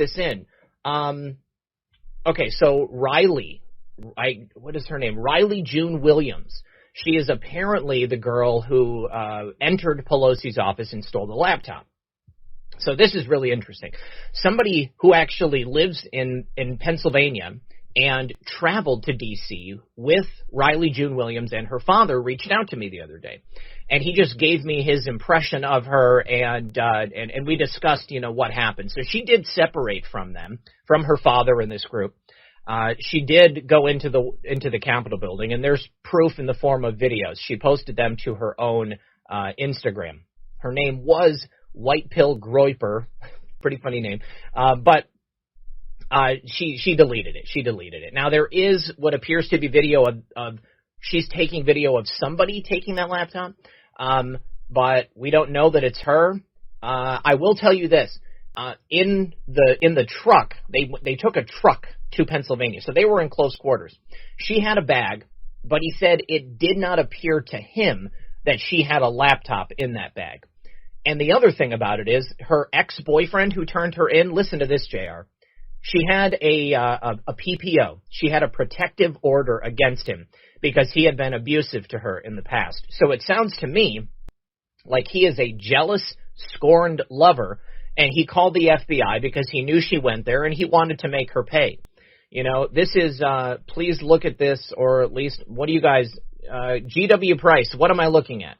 this in. Okay, so Riley, what is her name? Riley June Williams. She is apparently the girl who entered Pelosi's office and stole the laptop. So this is really interesting. Somebody who actually lives in Pennsylvania and traveled to D.C. with Riley June Williams and her father reached out to me the other day. And he just gave me his impression of her, and we discussed, what happened. So she did separate from her father in this group. She did go into the Capitol building, and there's proof in the form of videos. She posted them to her own Instagram. Her name was White Pill Groiper, pretty funny name, but she deleted it. She deleted it. Now there is what appears to be video of she's taking video of somebody taking that laptop, but we don't know that it's her. I will tell you this: in the truck, they took a truck to Pennsylvania, so they were in close quarters. She had a bag, but he said it did not appear to him that she had a laptop in that bag. And the other thing about it is her ex-boyfriend who turned her in, listen to this, JR. She had a PPO. She had a protective order against him because he had been abusive to her in the past. So it sounds to me like he is a jealous, scorned lover, and he called the FBI because he knew she went there and he wanted to make her pay. This is, please look at this, or at least, what do you guys, GW Price, what am I looking at?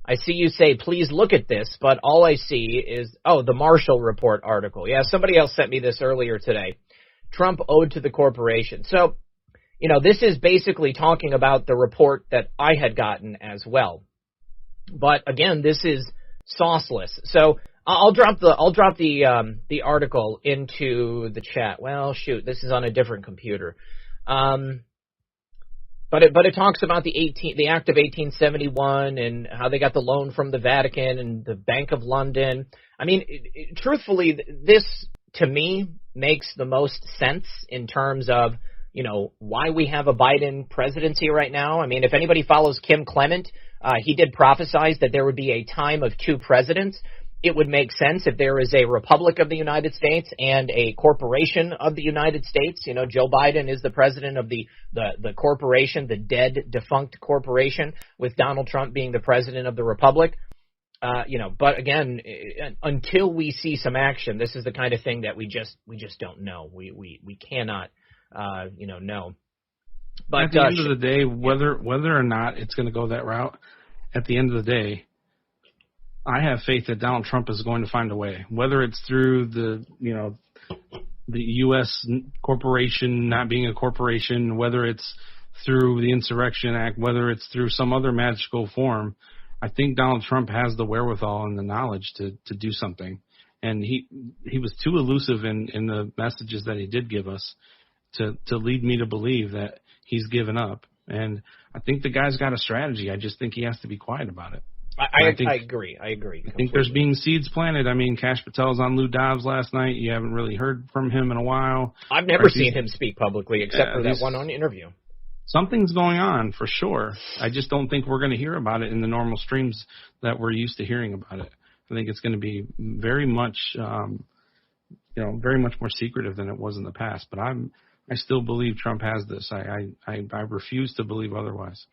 I see you say, please look at this, but all I see is, the Marshall Report article. Yeah, somebody else sent me this earlier today. Trump owed to the corporation. So, this is basically talking about the report that I had gotten as well. But again, this is sauceless. So I'll drop the article into the chat. Well, shoot, this is on a different computer. But it talks about the Act of 1871 and how they got the loan from the Vatican and the Bank of London. I mean, truthfully, this to me makes the most sense in terms of, why we have a Biden presidency right now. I mean, if anybody follows Kim Clement, he did prophesize that there would be a time of two presidents. It would make sense if there is a Republic of the United States and a corporation of the United States. Joe Biden is the president of the corporation, the dead, defunct corporation, with Donald Trump being the president of the Republic. But again, until we see some action, this is the kind of thing that we just don't know. We cannot, know. But at the end of the day, whether or not it's going to go that route, at the end of the day, I have faith that Donald Trump is going to find a way, whether it's through the U.S. corporation not being a corporation, whether it's through the Insurrection Act, whether it's through some other magical form. I think Donald Trump has the wherewithal and the knowledge to do something. And he was too elusive in the messages that he did give us to lead me to believe that he's given up. And I think the guy's got a strategy. I just think he has to be quiet about it. I agree. I agree. I think there's being seeds planted. I mean, Kash Patel's on Lou Dobbs last night. You haven't really heard from him in a while. I've never seen him speak publicly except for that one on interview. Something's going on for sure. I just don't think we're going to hear about it in the normal streams that we're used to hearing about it. I think it's going to be very much, very much more secretive than it was in the past. But I still believe Trump has this. I refuse to believe otherwise.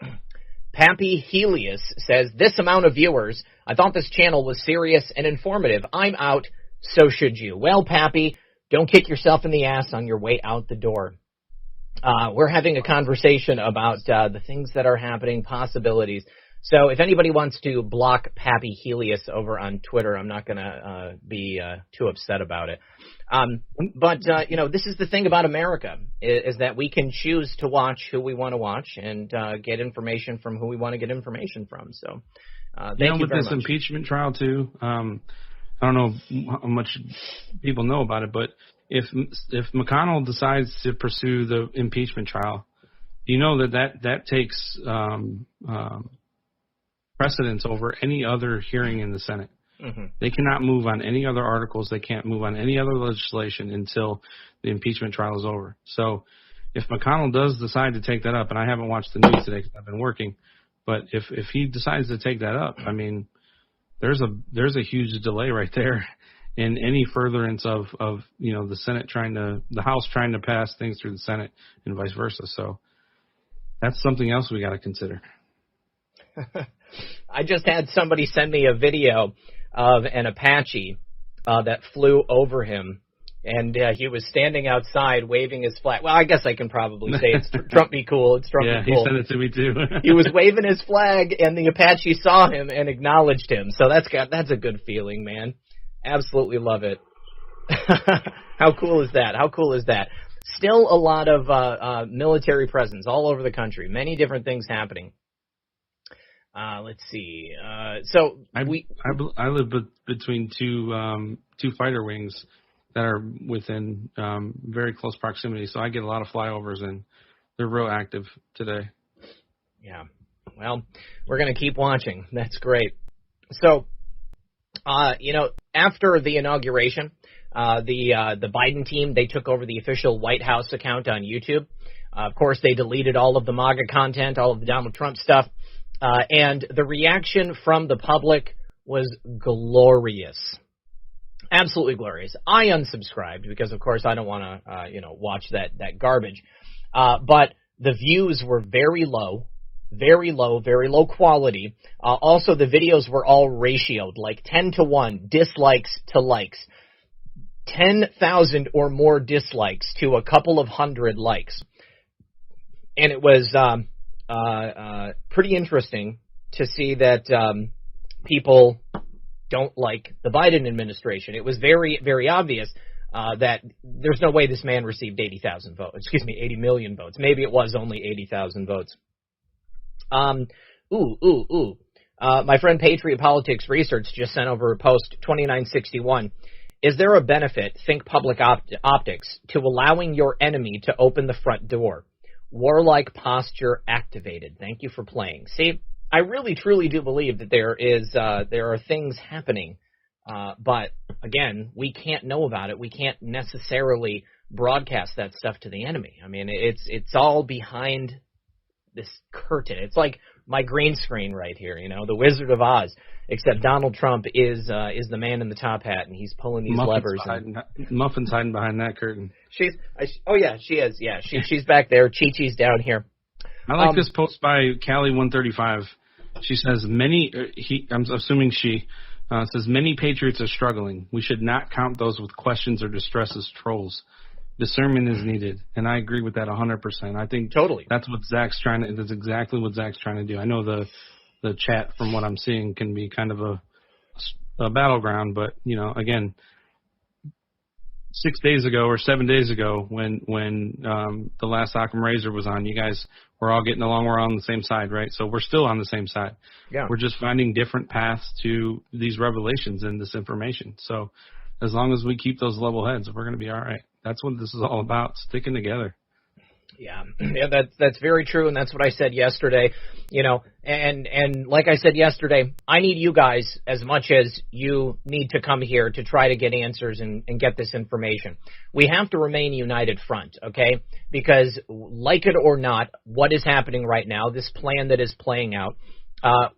Pappy Helios says, this amount of viewers, I thought this channel was serious and informative. I'm out, so should you. Well, Pappy, don't kick yourself in the ass on your way out the door. We're having a conversation about the things that are happening, possibilities. So if anybody wants to block Pappy Helios over on Twitter, I'm not going to be too upset about it. But this is the thing about America, is that we can choose to watch who we want to watch and get information from who we want to get information from. So thank you with very this much. impeachment trial, too, I don't know how much people know about it, but if McConnell decides to pursue the impeachment trial, you know that takes precedence over any other hearing in the Senate. Mm-hmm. They cannot move on any other articles. They can't move on any other legislation until the impeachment trial is over. So if McConnell does decide to take that up, and I haven't watched the news today because I've been working, but if he decides to take that up, I mean, there's a huge delay right there. and any furtherance of the House trying to pass things through the Senate and vice versa. So that's something else we got to consider. I just had somebody send me a video of an Apache that flew over him, and he was standing outside waving his flag. Well, I guess I can probably say it's Trump be cool. It's Trump be cool. Yeah, he sent it to me too. He was waving his flag, and the Apache saw him and acknowledged him. So that's a good feeling, man. Absolutely love it. How cool is that? How cool is that? Still a lot of military presence all over the country. Many different things happening. Let's see. So I live between two fighter wings that are within very close proximity, so I get a lot of flyovers, and they're real active today. Yeah. Well, we're going to keep watching. That's great. So, after the inauguration, the Biden team, they took over the official White House account on YouTube. Of course, they deleted all of the MAGA content, all of the Donald Trump stuff. And the reaction from the public was glorious. Absolutely glorious. I unsubscribed because, of course, I don't want to, watch that garbage. But the views were very low, very low quality. Also, the videos were all ratioed, like 10-1, dislikes to likes. 10,000 or more dislikes to a couple of hundred likes. And it was pretty interesting to see that people don't like the Biden administration. It was very, very obvious that there's no way this man received 80 million votes. Maybe it was only 80,000 votes. My friend Patriot Politics Research just sent over a post, 2961. Is there a benefit, think public optics, to allowing your enemy to open the front door? Warlike posture activated. Thank you for playing. See, I really truly do believe that there are things happening, but again, we can't know about it. We can't necessarily broadcast that stuff to the enemy. I mean, it's all behind this curtain. It's like my green screen right here, the Wizard of Oz. Except Donald Trump is the man in the top hat, and he's pulling these levers. Muffin's hiding behind that curtain. She is. Yeah, she's back there. Chi-Chi's down here. I like this post by Callie135. She says I'm assuming she says many patriots are struggling. We should not count those with questions or distress as trolls. Discernment is needed, and I agree with that 100%. I think totally that's exactly what Zach's trying to do. I know the chat, from what I'm seeing, can be kind of a battleground, but again, 6 days ago or 7 days ago, when the last Occam Razor was on, you guys were all getting along. We're all on the same side, right? So we're still on the same side. Yeah. We're just finding different paths to these revelations and this information. So as long as we keep those level heads, we're going to be all right. That's what this is all about, sticking together. Yeah, that's very true, and that's what I said yesterday. And like I said yesterday, I need you guys as much as you need to come here to try to get answers and get this information. We have to remain united front, okay? Because like it or not, what is happening right now, this plan that is playing out,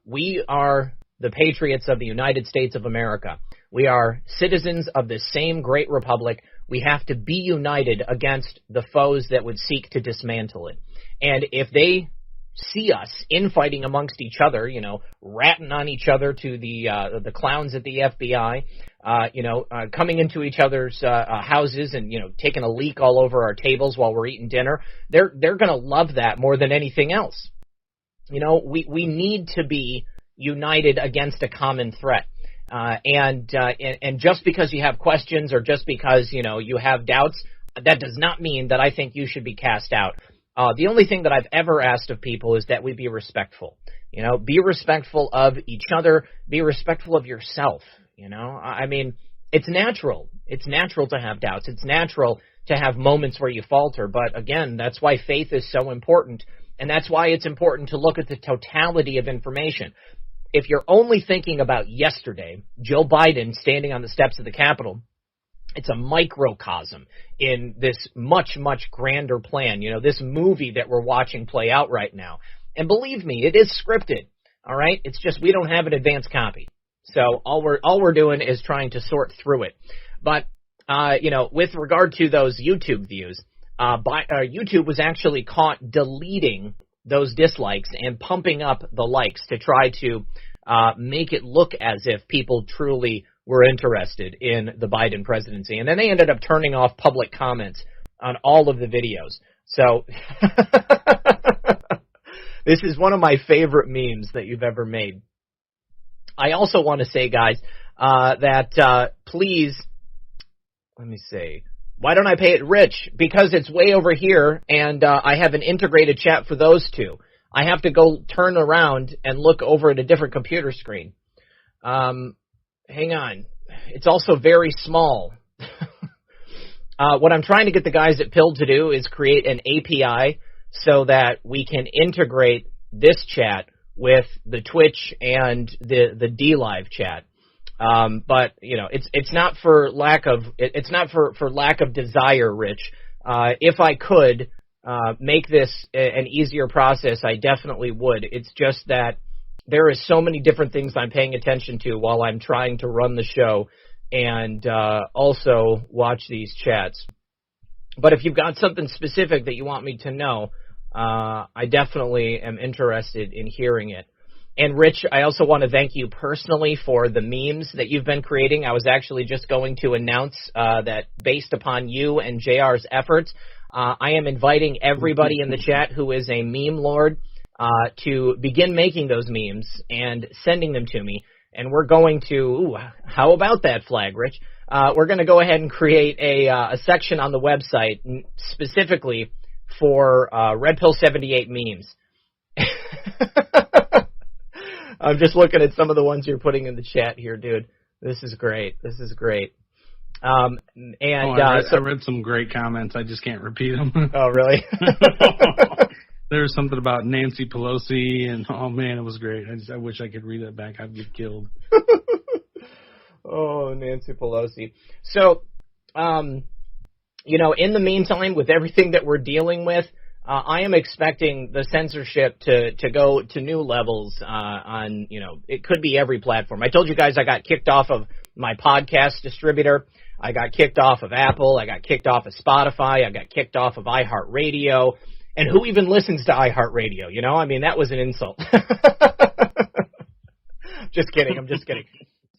we are the patriots of the United States of America. We are citizens of the same great republic. We have to be united against the foes that would seek to dismantle it. And if they see us infighting amongst each other, ratting on each other to the clowns at the FBI, coming into each other's houses and, taking a leak all over our tables while we're eating dinner, they're going to love that more than anything else. We need to be united against a common threat. And just because you have questions or just because, you have doubts, that does not mean that I think you should be cast out. The only thing that I've ever asked of people is that we be respectful. Be respectful of each other. Be respectful of yourself. I mean, it's natural. It's natural to have doubts. It's natural to have moments where you falter. But again, that's why faith is so important. And that's why it's important to look at the totality of information. If you're only thinking about yesterday, Joe Biden standing on the steps of the Capitol, it's a microcosm in this much, much grander plan. This movie that we're watching play out right now. And believe me, it is scripted. All right. It's just we don't have an advance copy. So all we're doing is trying to sort through it. But with regard to those YouTube views, YouTube was actually caught deleting those dislikes and pumping up the likes to try to make it look as if people truly were interested in the Biden presidency. And then they ended up turning off public comments on all of the videos. So this is one of my favorite memes that you've ever made. I also want to say, guys, that please, let me see. Why don't I pay it Rich? Because it's way over here, and I have an integrated chat for those two. I have to go turn around and look over at a different computer screen. Hang on. It's also very small. What I'm trying to get the guys at Pill to do is create an API so that we can integrate this chat with the Twitch and the DLive chat. But it's not for lack of lack of desire, Rich. If I could make this an easier process, I definitely would. It's just that there is so many different things I'm paying attention to while I'm trying to run the show and also watch these chats. But if you've got something specific that you want me to know, I definitely am interested in hearing it. And Rich, I also want to thank you personally for the memes that you've been creating. I was actually just going to announce that based upon you and JR's efforts, I am inviting everybody in the chat who is a meme lord to begin making those memes and sending them to me. And we're going to, how about that flag, Rich? We're going to go ahead and create a section on the website specifically for Red Pill 78 memes. I'm just looking at some of the ones you're putting in the chat here, dude. This is great. I read some great comments. I just can't repeat them. Oh, really? There was something about Nancy Pelosi, and oh man, it was great. I wish I could read that back. I'd get killed. Oh, Nancy Pelosi. So, in the meantime, with everything that we're dealing with, I am expecting the censorship to go to new levels on, it could be every platform. I told you guys I got kicked off of my podcast distributor. I got kicked off of Apple. I got kicked off of Spotify. I got kicked off of iHeartRadio. And who even listens to iHeartRadio? That was an insult. Just kidding. I'm just kidding.